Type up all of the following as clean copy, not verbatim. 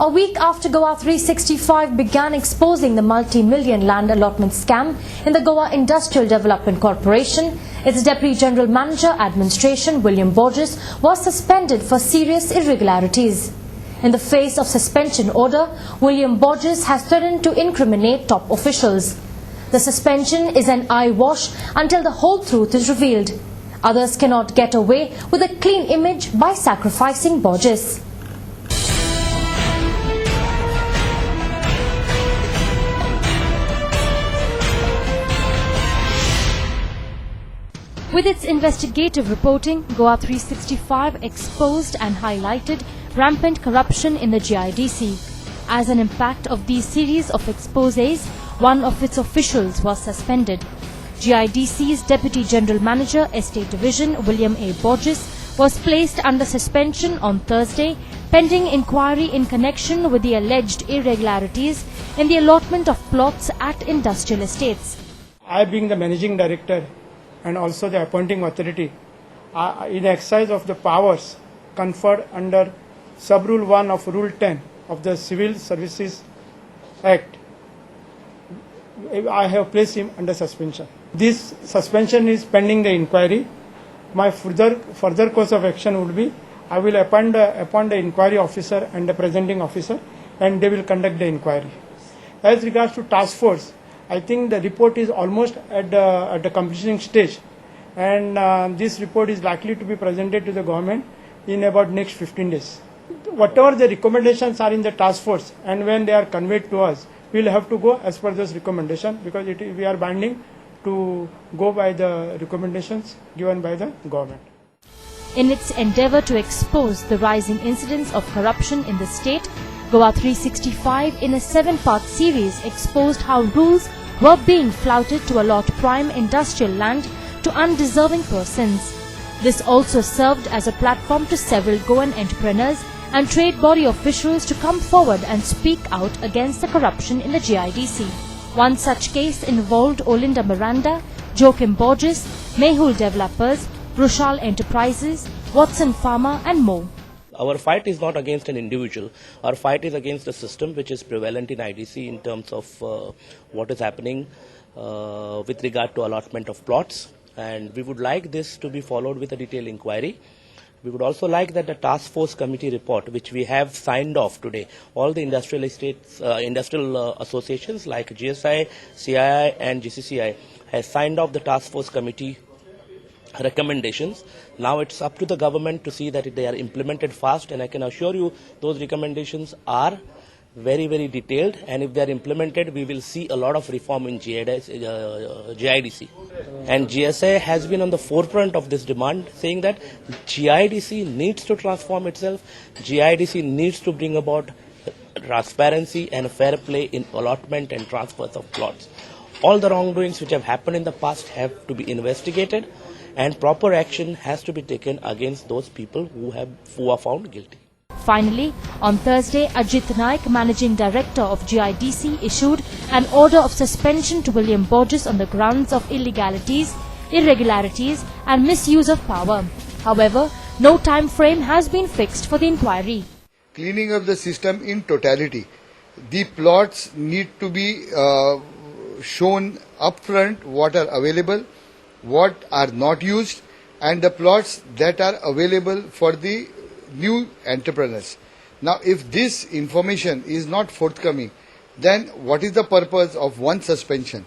A week after Goa 365 began exposing the multi-million land allotment scam in the Goa Industrial Development Corporation, its Deputy General Manager Administration, William Borges, was suspended for serious irregularities. In the face of suspension order, William Borges has threatened to incriminate top officials. The suspension is an eyewash until the whole truth is revealed. Others cannot get away with a clean image by sacrificing Borges. With its investigative reporting, Goa 365 exposed and highlighted rampant corruption in the GIDC. As an impact of these series of exposés, one of its officials was suspended. GIDC's Deputy General Manager, Estate Division, William A. Borges, was placed under suspension on Thursday, pending inquiry in connection with the alleged irregularities in the allotment of plots at industrial estates. I, being the Managing Director and also the appointing authority, in exercise of the powers conferred under Sub-Rule 1 of Rule 10 of the Civil Services Act, I have placed him under suspension. This suspension is pending the inquiry. My further course of action would be, I will appoint the inquiry officer and the presenting officer, and they will conduct the inquiry. As regards to task force, I think the report is almost at the completion stage, and this report is likely to be presented to the government in about next 15 days. Whatever the recommendations are in the task force, and when they are conveyed to us, we will have to go as per those recommendations, because we are binding to go by the recommendations given by the government. In its endeavour to expose the rising incidents of corruption in the state, Goa 365 in a 7-part series exposed how rules were being flouted to allot prime industrial land to undeserving persons. This also served as a platform to several Goan entrepreneurs and trade body officials to come forward and speak out against the corruption in the GIDC. One such case involved Olinda Miranda, Joachim Borges, Mehul Developers, Rushal Enterprises, Watson Pharma and more. Our fight is not against an individual. Our fight is against the system which is prevalent in IDC in terms of what is happening with regard to allotment of plots. And we would like this to be followed with a detailed inquiry. We would also like that the task force committee report, which we have signed off today, all the industrial estates, industrial associations like GSI, CII and GCCI has signed off the task force committee recommendations. Now it's up to the government to see that they are implemented fast, and I can assure you those recommendations are very, very detailed, and if they are implemented, we will see a lot of reform in GIDC. And GSA has been on the forefront of this demand, saying that GIDC needs to transform itself, GIDC needs to bring about transparency and fair play in allotment and transfers of plots. All the wrongdoings which have happened in the past have to be investigated, and proper action has to be taken against those people who are found guilty. Finally, on Thursday, Ajit Naik, Managing Director of GIDC, issued an order of suspension to William Borges on the grounds of illegalities, irregularities and misuse of power. However, no time frame has been fixed for the inquiry. Cleaning up the system in totality. The plots need to be shown upfront what are available, what are not used, and the plots that are available for the new entrepreneurs. Now, if this information is not forthcoming, then what is the purpose of one suspension?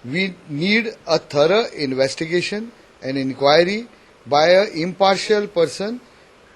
We need a thorough investigation and inquiry by an impartial person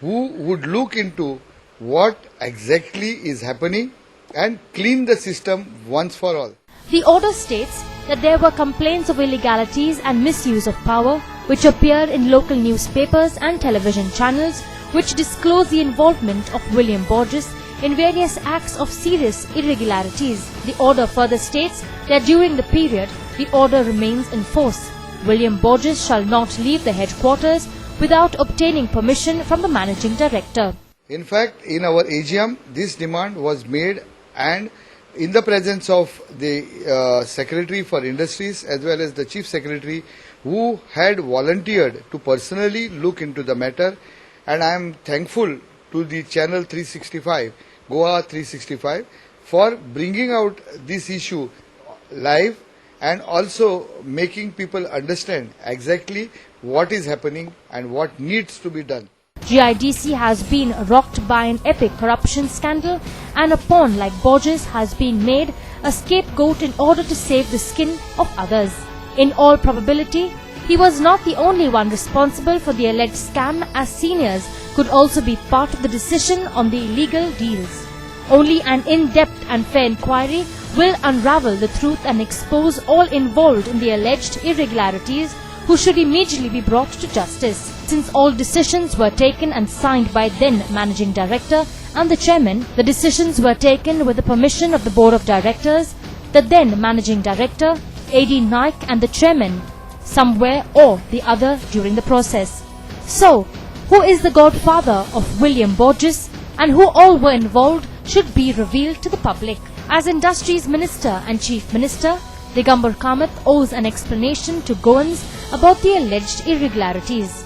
who would look into what exactly is happening and clean the system once for all. The order states that there were complaints of illegalities and misuse of power which appeared in local newspapers and television channels which disclose the involvement of William Borges in various acts of serious irregularities. The order further states that during the period, the order remains in force. William Borges shall not leave the headquarters without obtaining permission from the Managing Director. In fact, in our AGM, this demand was made, and in the presence of the Secretary for Industries as well as the Chief Secretary, who had volunteered to personally look into the matter. And I am thankful to the Channel 365 Goa 365 for bringing out this issue live and also making people understand exactly what is happening and what needs to be done. GIDC has been rocked by an epic corruption scandal, and a pawn like Borges has been made a scapegoat in order to save the skin of others. In all probability, he was not the only one responsible for the alleged scam, as seniors could also be part of the decision on the illegal deals. Only an in-depth and fair inquiry will unravel the truth and expose all involved in the alleged irregularities, who should immediately be brought to justice. Since all decisions were taken and signed by then Managing Director and the Chairman, the decisions were taken with the permission of the Board of Directors, the then Managing Director, AD Naik and the Chairman, somewhere or the other during the process. So, who is the godfather of William Borges and who all were involved should be revealed to the public. As Industries Minister and Chief Minister, Digambar Kamath owes an explanation to Goans about the alleged irregularities.